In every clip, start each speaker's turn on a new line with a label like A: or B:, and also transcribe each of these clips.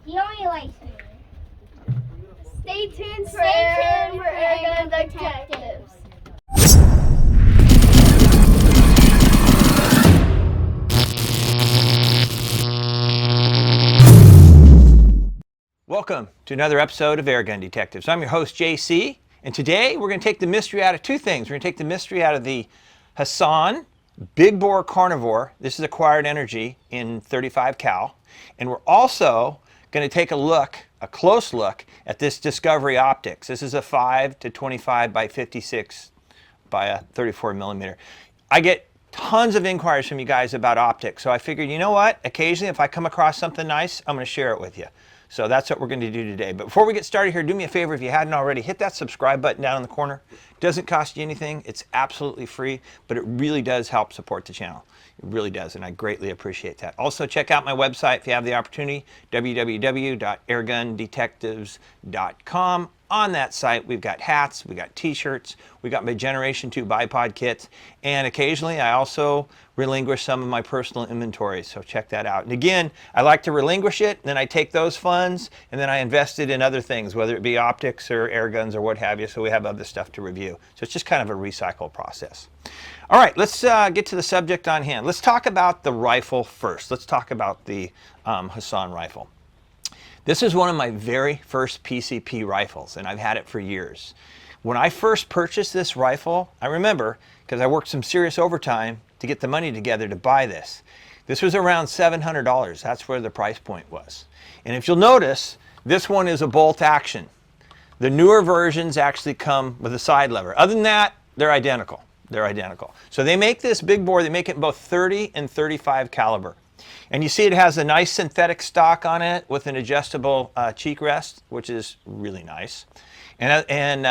A: He only likes me. Stay tuned for Airgun Detectives.
B: Welcome to another episode of Airgun Detectives. I'm your host, JC, and today we're going to take the mystery out of two things. We're going to take the mystery out of the Hatsan big bore carnivore. This is acquired energy in 35 cal. And we're also going to take a close look at this Discovery optics. This is a 5 to 25 by 56 by a 34 millimeter. I get tons of inquiries from you guys about optics, so I figured, you know what? Occasionally, if I come across something nice, I'm going to share it with you. So that's what we're going to do today. But before we get started here, do me a favor if you hadn't already, hit that subscribe button down in the corner. It doesn't cost you anything. It's absolutely free, but it really does help support the channel. It really does, and I greatly appreciate that. Also, check out my website if you have the opportunity, www.airgundetectives.com. On that site, we've got hats, we've got t-shirts, we've got my Generation 2 bipod kits, and occasionally I also relinquish some of my personal inventory, so check that out. And again, I like to relinquish it, and then I take those funds, and then I invest it in other things, whether it be optics or air guns or what have you, so we have other stuff to review. So it's just kind of a recycle process. All right, let's get to the subject on hand. Let's talk about the rifle first. Let's talk about the Hatsan rifle. This is one of my very first PCP rifles, and I've had it for years. When I first purchased this rifle, I remember, because I worked some serious overtime to get the money together to buy this. This was around $700. That's where the price point was. And if you'll notice, this one is a bolt action. The newer versions actually come with a side lever. Other than that, they're identical. They're identical. So they make this big bore, they make it in both 30 and 35 caliber. And you see it has a nice synthetic stock on it with an adjustable cheek rest, which is really nice. And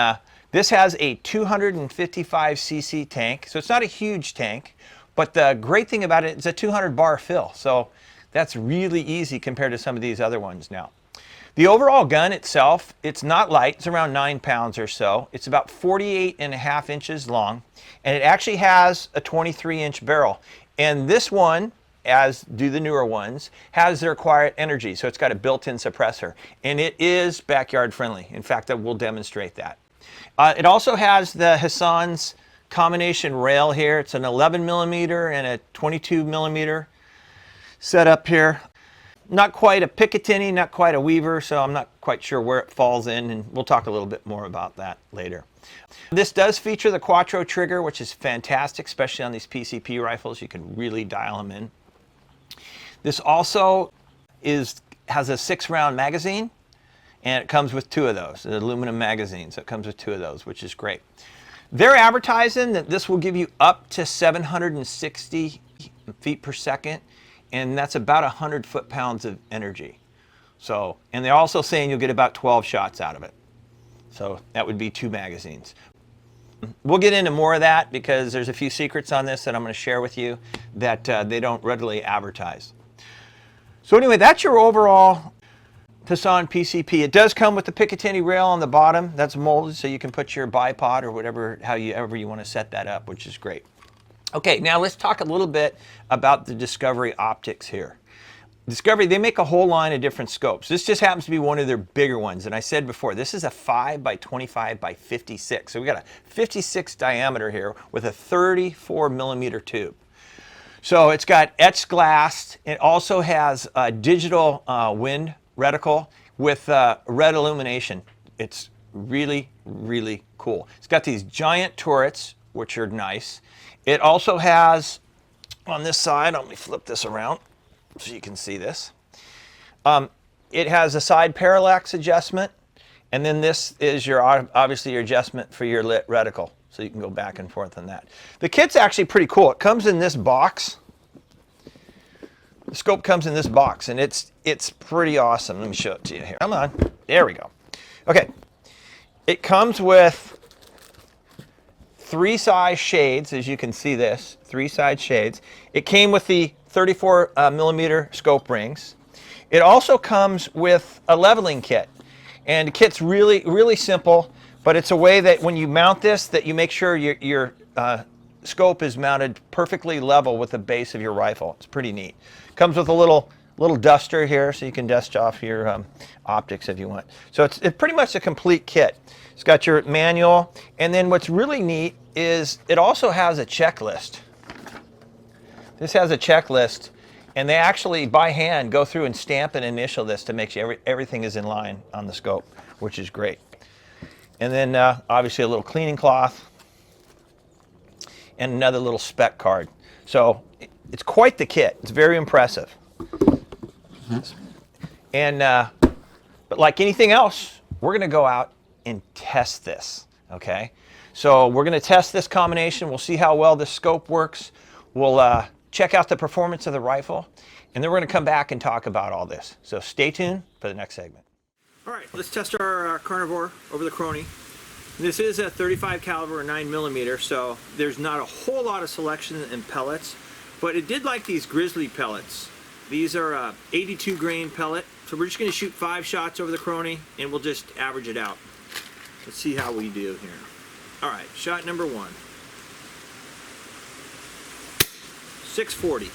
B: this has a 255 cc tank, so it's not a huge tank, but the great thing about it is a 200 bar fill, so that's really easy compared to some of these other ones now. The overall gun itself, it's not light, it's around 9 pounds or so. It's about 48.5 inches long, and it actually has a 23-inch barrel. And this one, as do the newer ones, has the required energy, so it's got a built-in suppressor, and it is backyard friendly. In fact, I will demonstrate that. It also has the Hatsan's combination rail here. It's an 11 millimeter and a 22 millimeter setup here. Not quite a Picatinny, not quite a Weaver, so I'm not quite sure where it falls in, and we'll talk a little bit more about that later. This does feature the Quattro trigger, which is fantastic, especially on these PCP rifles. You can really dial them in. This also has a 6-round magazine, and it comes with 2 of those, an aluminum magazine, so it comes with 2 of those, which is great. They're advertising that this will give you up to 760 feet per second, and that's about 100 foot-pounds of energy. So, and they're also saying you'll get about 12 shots out of it. So that would be 2 magazines. We'll get into more of that because there's a few secrets on this that I'm going to share with you that they don't readily advertise. So anyway, that's your overall Hatsan PCP. It does come with the Picatinny rail on the bottom. That's molded so you can put your bipod or whatever, however you want to set that up, which is great. Okay, now let's talk a little bit about the Discovery optics here. Discovery, they make a whole line of different scopes. This just happens to be one of their bigger ones. And I said before, this is a 5 by 25 by 56. So we got a 56 diameter here with a 34 millimeter tube. So it's got etched glass. It also has a digital wind reticle with red illumination. It's really, really cool. It's got these giant turrets, which are nice. It also has, on this side, let me flip this around so you can see this. It has a side parallax adjustment, and then this is obviously your adjustment for your lit reticle. So you can go back and forth on that. The kit's actually pretty cool. It comes in this box. The scope comes in this box, and it's pretty awesome. Let me show it to you here. Come on. There we go. Okay. It comes with 3 size shades, as you can see this. 3 size shades. It came with the 34 millimeter scope rings. It also comes with a leveling kit. And the kit's really, really simple, but it's a way that when you mount this, that you make sure your scope is mounted perfectly level with the base of your rifle. It's pretty neat. Comes with a little little duster here so you can dust off your optics if you want. So it's pretty much a complete kit. It's got your manual, and then what's really neat is it also has a checklist. This has a checklist, and they actually by hand go through and stamp and initial this to make sure everything is in line on the scope, which is great. And then obviously a little cleaning cloth and another little spec card. So it's quite the kit. It's very impressive. And but like anything else, we're going to go out and test this. Okay, so we're going to test this combination. We'll see how well this scope works. We'll check out the performance of the rifle, and then we're going to come back and talk about all this. So stay tuned for the next segment. All right, let's test our Carnivore over the Crony. This is a 35 caliber 9mm, so there's not a whole lot of selection in pellets, but it did like these Grizzly pellets. These are 82 grain pellet, so we're just going to shoot 5 shots over the Crony, and we'll just average it out. Let's see how we do here. All right, shot number 1. 640.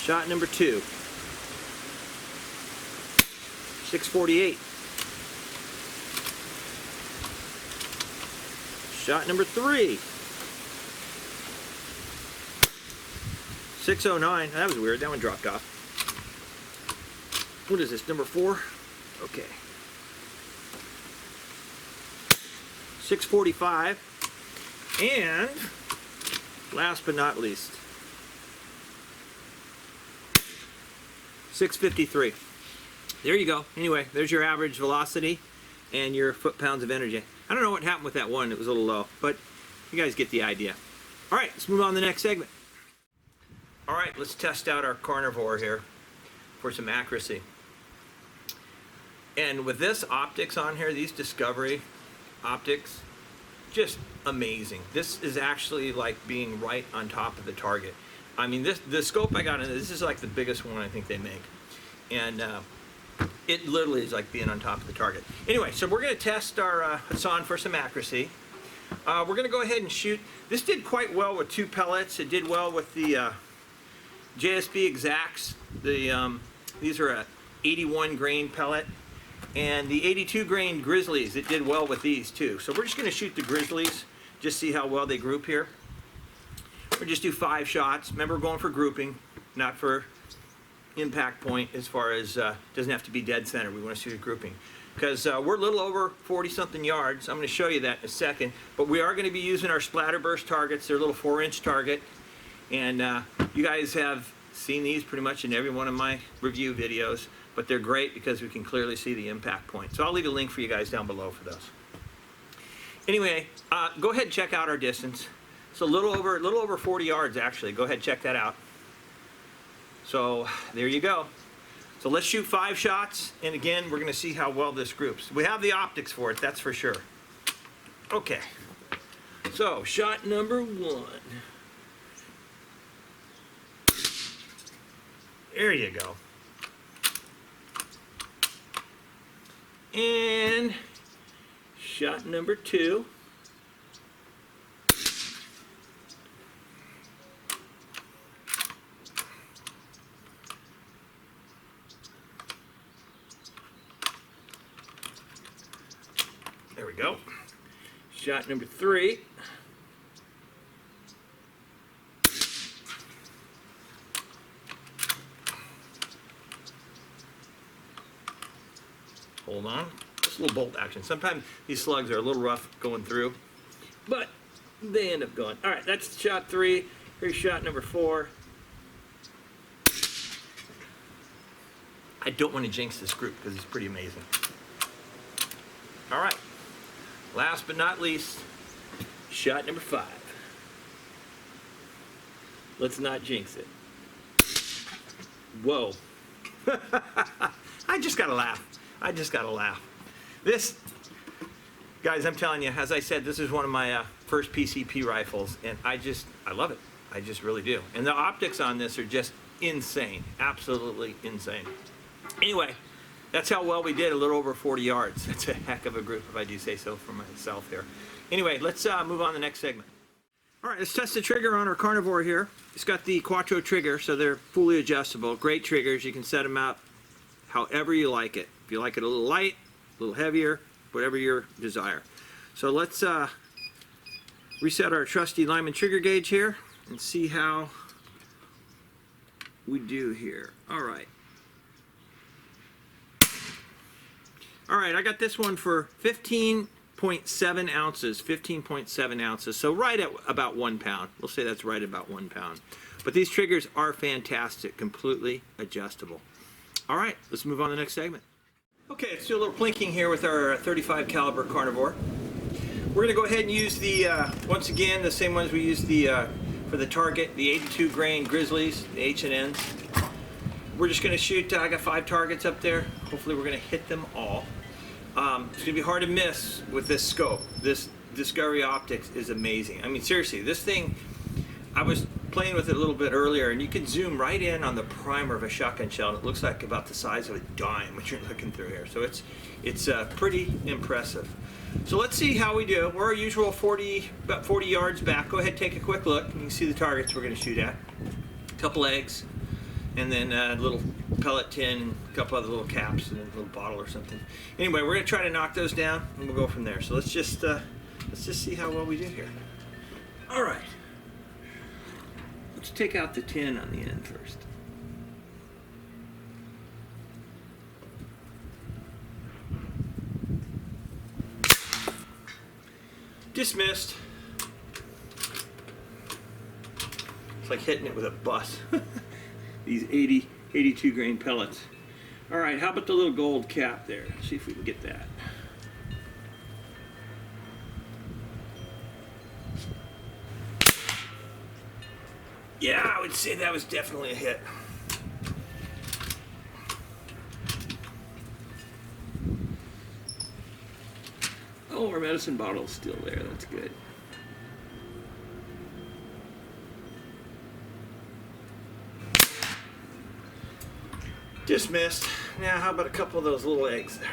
B: Shot number 2. 648. Shot number 3. 609. That was weird. That one dropped off. What is this? Number 4? Okay. 645. And last but not least, 653. There you go. Anyway, there's your average velocity and your foot-pounds of energy. I don't know what happened with that one. It was a little low, but you guys get the idea. All right, let's move on to the next segment. All right, let's test out our Carnivore here for some accuracy. And with this optics on here, these Discovery optics, just amazing. This is actually like being right on top of the target. I mean, the scope I got in this is like the biggest one I think they make, and it literally is like being on top of the target. Anyway, so we're going to test our Hatsan for some accuracy. We're going to go ahead and shoot. This did quite well with 2 pellets. It did well with the JSB Exacts. These are a 81 grain pellet. And the 82 grain Grizzlies, it did well with these too. So we're just going to shoot the Grizzlies, just see how well they group here. We'll just do 5 shots. Remember, we're going for grouping, not for impact point, as far as doesn't have to be dead center. We want to shoot a grouping. Because we're a little over 40-something yards. I'm going to show you that in a second. But we are going to be using our Splatterburst targets. They're a little 4-inch target. And you guys have seen these pretty much in every one of my review videos. But they're great because we can clearly see the impact point. So I'll leave a link for you guys down below for those. Anyway, go ahead and check out our distance. It's a little over 40 yards actually. Go ahead and check that out. So there you go. So let's shoot 5 shots, and again, we're going to see how well this groups. We have the optics for it, that's for sure. Okay. So shot number 1. There you go. And shot number 2. There we go. Shot number 3. Hold on. Just a little bolt action. Sometimes these slugs are a little rough going through, but they end up going. All right, that's shot 3. Here's shot number 4. I don't want to jinx this group because it's pretty amazing. All right. Last but not least, shot number 5. Let's not jinx it. Whoa. I just gotta laugh. I just gotta laugh. This, guys, I'm telling you, as I said, this is one of my first PCP rifles, and I love it. I just really do. And the optics on this are just insane. Absolutely insane. Anyway, that's how well we did, a little over 40 yards. That's a heck of a group, if I do say so for myself here. Anyway, let's move on to the next segment. All right, let's test the trigger on our Carnivore here. It's got the Quattro trigger, so they're fully adjustable. Great triggers. You can set them out however you like it. If you like it a little light, a little heavier, whatever your desire. So let's reset our trusty Lyman trigger gauge here and see how we do here. All right. All right, I got this one for 15.7 ounces, 15.7 ounces. So right at about 1 pound. We'll say that's right about 1 pound. But these triggers are fantastic, completely adjustable. All right, let's move on to the next segment. Okay, let's do a little plinking here with our 35 caliber Carnivore. We're going to go ahead and use the, once again, the same ones we used for the target, the 82 grain Grizzlies, the H&Ns. We're just going to shoot, I got 5 targets up there. Hopefully we're going to hit them all. It's going to be hard to miss with this scope. This Discovery Optics is amazing. I mean, seriously, this thing, I was playing with it a little bit earlier, and you can zoom right in on the primer of a shotgun shell, and it looks like about the size of a dime when you're looking through here. So it's pretty impressive. So let's see how we do. We're our usual about 40 yards back. Go ahead, take a quick look. You can see the targets we're going to shoot at. A couple eggs, and then a little pellet tin, and a couple other little caps, and a little bottle or something. Anyway, we're going to try to knock those down, and we'll go from there. So let's just see how well we do here. All right. Let's take out the tin on the end first. Dismissed. It's like hitting it with a bus. These 82 grain pellets. All right, how about the little gold cap there? Let's see if we can get that. Yeah, I would say that was definitely a hit. Oh, our medicine bottle's still there. That's good. Dismissed. Now, how about a couple of those little eggs there?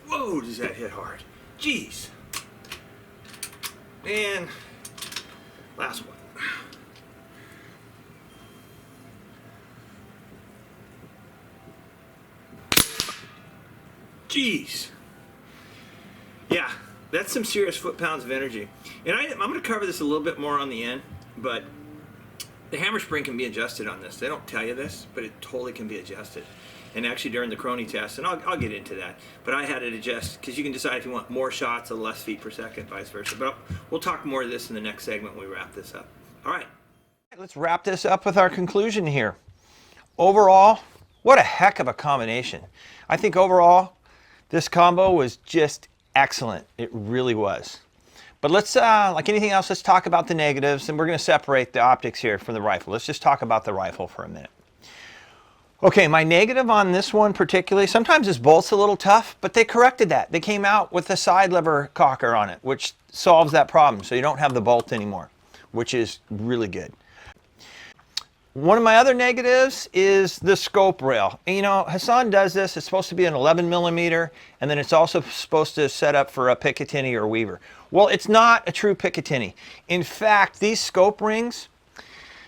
B: Whoa, does that hit hard? Jeez. And last one. Jeez. Yeah, that's some serious foot-pounds of energy. And I'm going to cover this a little bit more on the end, but the hammer spring can be adjusted on this. They don't tell you this, but it totally can be adjusted. And actually during the Crony test, and I'll get into that, but I had it adjust, because you can decide if you want more shots or less feet per second, vice versa. But we'll talk more of this in the next segment when we wrap this up. All right. Let's wrap this up with our conclusion here. Overall, what a heck of a combination. I think overall, this combo was just excellent. It really was. But let's, like anything else, let's talk about the negatives, and we're going to separate the optics here from the rifle. Let's just talk about the rifle for a minute. Okay, my negative on this one particularly, sometimes this bolt's a little tough, but they corrected that. They came out with a side lever cocker on it, which solves that problem, so you don't have the bolt anymore, which is really good. One of my other negatives is the scope rail. And, you know, Hatsan does this. It's supposed to be an 11 millimeter, and then it's also supposed to set up for a Picatinny or Weaver. Well, it's not a true Picatinny. In fact, these scope rings,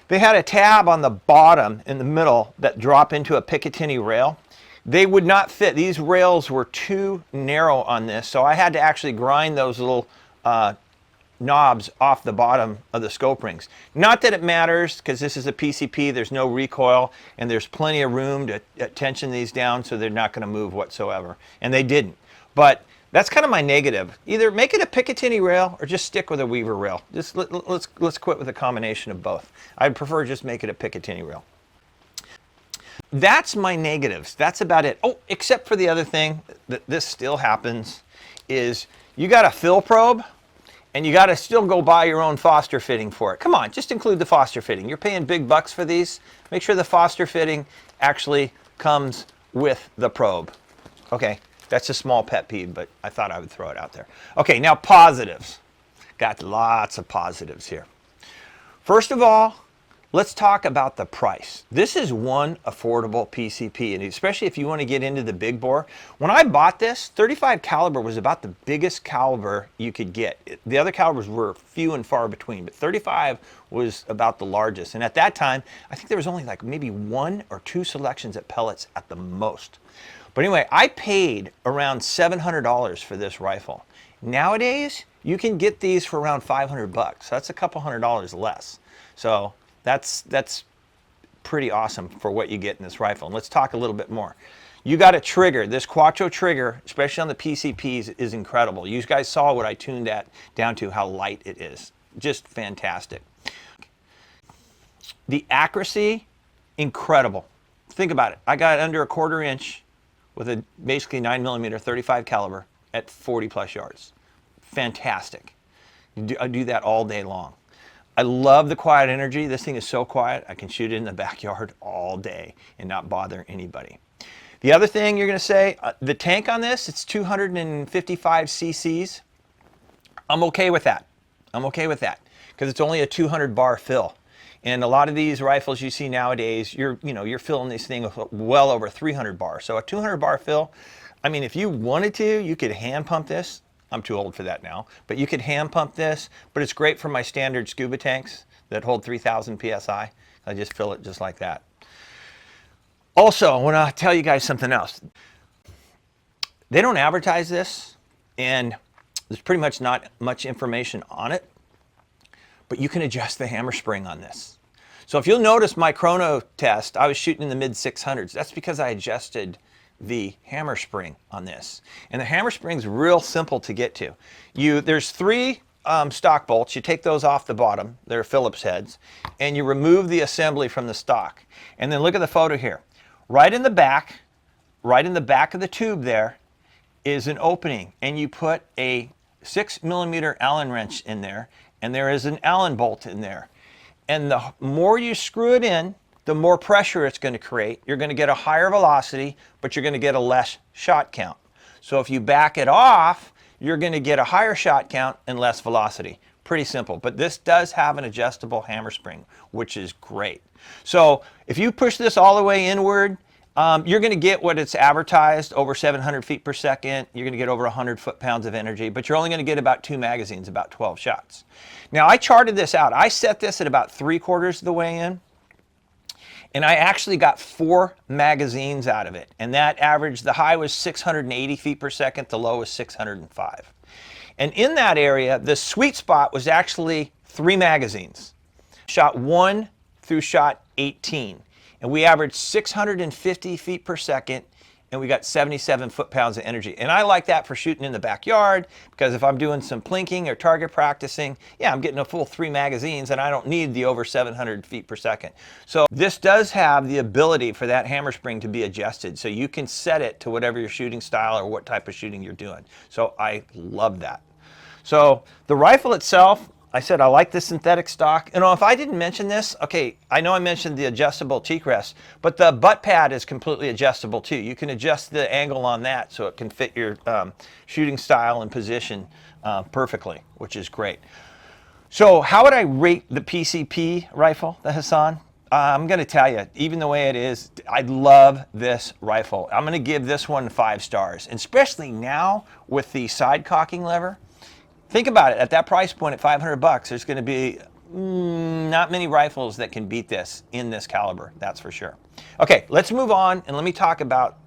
B: they had a tab on the bottom in the middle that drop into a Picatinny rail. They would not fit. These rails were too narrow on this, so I had to actually grind those little knobs off the bottom of the scope rings. Not that it matters, because this is a PCP, there's no recoil, and there's plenty of room to tension these down so they're not going to move whatsoever. And they didn't. But that's kind of my negative. Either make it a Picatinny rail or just stick with a Weaver rail. Just let's quit with a combination of both. I'd prefer just make it a Picatinny rail. That's my negatives. That's about it. Oh, except for the other thing that this still happens is you got a fill probe, and you got to still go buy your own Foster fitting for it. Come on, just include the Foster fitting. You're paying big bucks for these. Make sure the Foster fitting actually comes with the probe. Okay, that's a small pet peeve, but I thought I would throw it out there. Okay, now positives. got lots of positives here. First of all, let's talk about the price. This is one affordable PCP, and especially if you want to get into the big bore. When I bought this, 35 caliber was about the biggest caliber you could get. The other calibers were few and far between, but 35 was about the largest. And at that time, I think there was only like maybe 1 or 2 selections at pellets at the most. But anyway, I paid around $700 for this rifle. Nowadays, you can get these for around 500 bucks. That's a couple $100 less. So that's pretty awesome for what you get in this rifle. And let's talk a little bit more. You got a trigger. This Quattro trigger, especially on the PCPs, is incredible. You guys saw what I tuned that down to, how light it is. Just fantastic. The accuracy, incredible. Think about it. I got under a 1/4 inch with a basically 9mm 35 caliber at 40 plus yards. Fantastic. I do that all day long. I love the quiet energy. This thing is so quiet, I can shoot it in the backyard all day and not bother anybody. The other thing you're going to say, the tank on this, it's 255 cc's. I'm okay with that. I'm okay with that because it's only a 200 bar fill. And a lot of these rifles you see nowadays, you're filling this thing with well over 300 bars. So a 200 bar fill, I mean, if you wanted to, you could hand pump this. I'm too old for that now, but you could hand pump this, but it's great for my standard scuba tanks that hold 3,000 PSI. I just fill it just like that. Also, I want to tell you guys something else. They don't advertise this, and there's pretty much not much information on it, but you can adjust the hammer spring on this. So if you'll notice my chrono test, I was shooting in the mid 600s. That's because I adjusted the hammer spring on this. And the hammer spring's real simple to get to. There's 3 stock bolts. You take those off the bottom. They're Phillips heads. And you remove the assembly from the stock. And then look at the photo here. Right in the back of the tube there is an opening. And you put a 6mm Allen wrench in there. And there is an Allen bolt in there. And the more you screw it in, the more pressure it's going to create. You're going to get a higher velocity, but you're going to get a less shot count. So if you back it off, you're going to get a higher shot count and less velocity. Pretty simple, but this does have an adjustable hammer spring, which is great. So if you push this all the way inward, you're going to get what it's advertised, over 700 feet per second. You're going to get over 100 foot-pounds of energy, but you're only going to get about 2 magazines, about 12 shots. Now, I charted this out. I set this at about 3/4 of the way in. And I actually got 4 magazines out of it. And that average, the high was 680 feet per second, the low was 605. And in that area, the sweet spot was actually 3 magazines. Shot 1 through shot 18. And we averaged 650 feet per second, and we got 77 foot-pounds of energy. And I like that for shooting in the backyard, because if I'm doing some plinking or target practicing, yeah, I'm getting a full 3 magazines, and I don't need the over 700 feet per second. So this does have the ability for that hammer spring to be adjusted, so you can set it to whatever your shooting style or what type of shooting you're doing. So I love that. So the rifle itself, I said I like the synthetic stock. You know, if I didn't mention this, okay, I know I mentioned the adjustable cheek rest, but the butt pad is completely adjustable too. You can adjust the angle on that so it can fit your shooting style and position perfectly, which is great. So how would I rate the PCP rifle, the Hatsan? I'm going to tell you, even the way it is, I love this rifle. I'm going to give this one 5 stars, and especially now with the side cocking lever. Think about it, at that price point at 500 bucks, there's going to be not many rifles that can beat this in this caliber, that's for sure. Okay, let's move on and let me talk about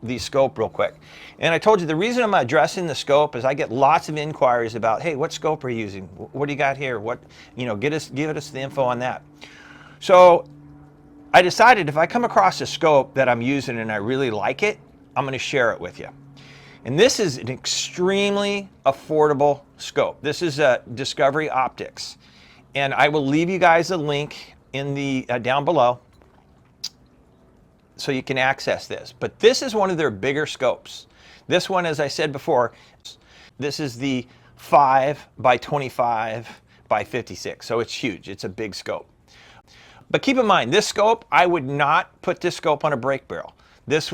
B: the scope real quick. And I told you the reason I'm addressing the scope is I get lots of inquiries about, hey, what scope are you using? What do you got here? What, give us the info on that. So I decided if I come across a scope that I'm using and I really like it, I'm going to share it with you. And this is an extremely affordable scope. This is a Discovery Optics. And I will leave you guys a link in the down below so you can access this. But this is one of their bigger scopes. This one, as I said before, this is the 5 by 25 by 56. So it's huge. It's a big scope. But keep in mind, this scope, I would not put this scope on a break barrel. This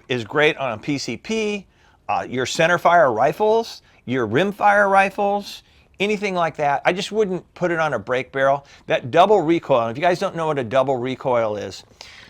B: is great on a PCP, your center fire rifles, your rim fire rifles, anything like that. I just wouldn't put it on a brake barrel. That double recoil, and if you guys don't know what a double recoil is,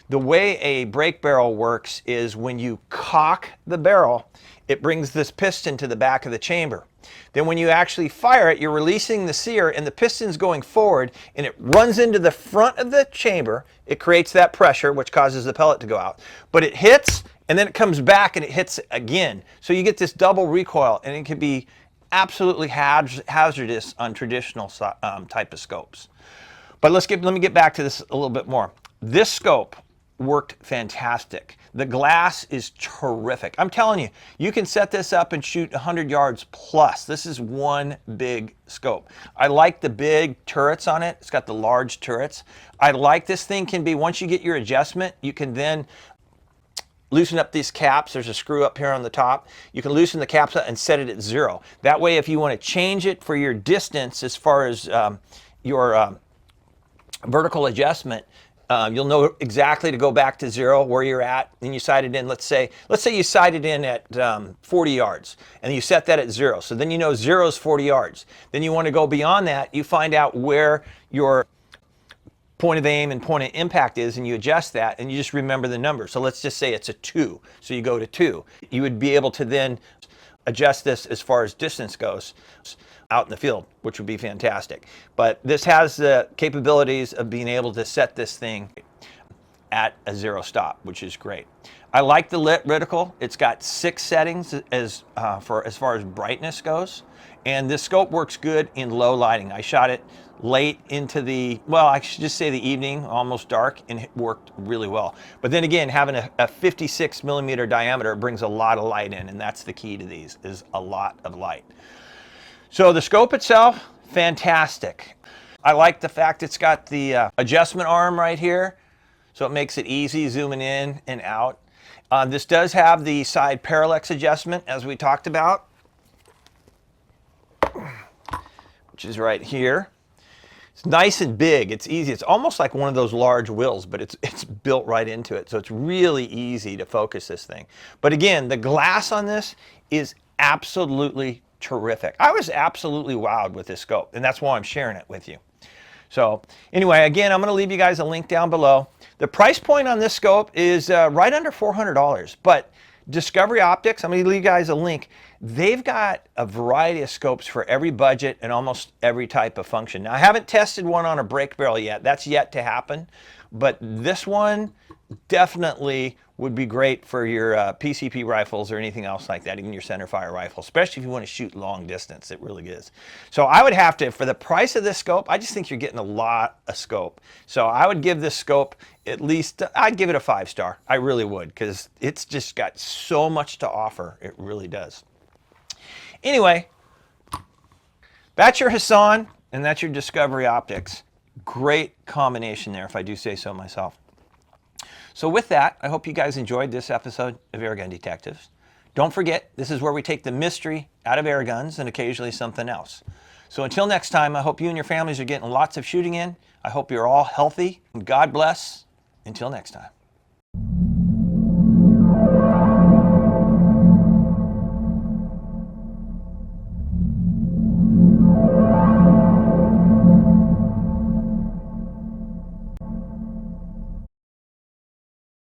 B: the way a brake barrel works is when you cock the barrel, it brings this piston to the back of the chamber. Then when you actually fire it, you're releasing the sear and the piston's going forward and it runs into the front of the chamber. It creates that pressure, which causes the pellet to go out. But it hits and then it comes back and it hits again. So you get this double recoil, and it can be absolutely hazardous on traditional type of scopes. But let me get back to this a little bit more. This scope worked fantastic. The glass is terrific. I'm telling you, you can set this up and shoot 100 yards plus. This is one big scope. I like the big turrets on it. It's got the large turrets. I like this thing can be, once you get your adjustment, you can then loosen up these caps. There's a screw up here on the top. You can loosen the caps up and set it at 0. That way, if you want to change it for your distance as far as your vertical adjustment, you'll know exactly to go back to 0 where you're at, and you sight it in. Let's say you sight it in at 40 yards, and you set that at 0. So then you know 0 is 40 yards. Then you want to go beyond that. You find out where your point of aim and point of impact is, and you adjust that, and you just remember the number. So let's just say it's a 2. So you go to 2. You would be able to then adjust this as far as distance goes out in the field, which would be fantastic. But this has the capabilities of being able to set this thing at a 0 stop, which is great. I like the lit reticle. It's got 6 settings as far as brightness goes, and this scope works good in low lighting. I shot it late into the, well, I should just say the evening, almost dark, and it worked really well. But then again, having a 56 millimeter diameter brings a lot of light in, and that's the key to these, is a lot of light. So the scope itself, fantastic. I like the fact it's got the adjustment arm right here, so it makes it easy zooming in and out. This does have the side parallax adjustment, as we talked about, which is right here. It's nice and big. It's easy. It's almost like one of those large wheels, but it's built right into it, so it's really easy to focus this thing. But again, the glass on this is absolutely terrific. I was absolutely wowed with this scope, and that's why I'm sharing it with you. So anyway, again, I'm going to leave you guys a link down below. The price point on this scope is right under $400, but Discovery Optics, I'm going to leave you guys a link. They've got a variety of scopes for every budget and almost every type of function. Now, I haven't tested one on a brake barrel yet. That's yet to happen, but this one definitely would be great for your PCP rifles or anything else like that, even your centerfire rifle, especially if you want to shoot long distance. It really is. So I would have to, for the price of this scope, I just think you're getting a lot of scope. So I would give this scope at least, I'd give it a 5-star. I really would, because it's just got so much to offer. It really does. Anyway, that's your Hatsan, and that's your Discovery Optics. Great combination there, if I do say so myself. So with that, I hope you guys enjoyed this episode of Airgun Detectives. Don't forget, this is where we take the mystery out of air guns and occasionally something else. So until next time, I hope you and your families are getting lots of shooting in. I hope you're all healthy. God bless. Until next time.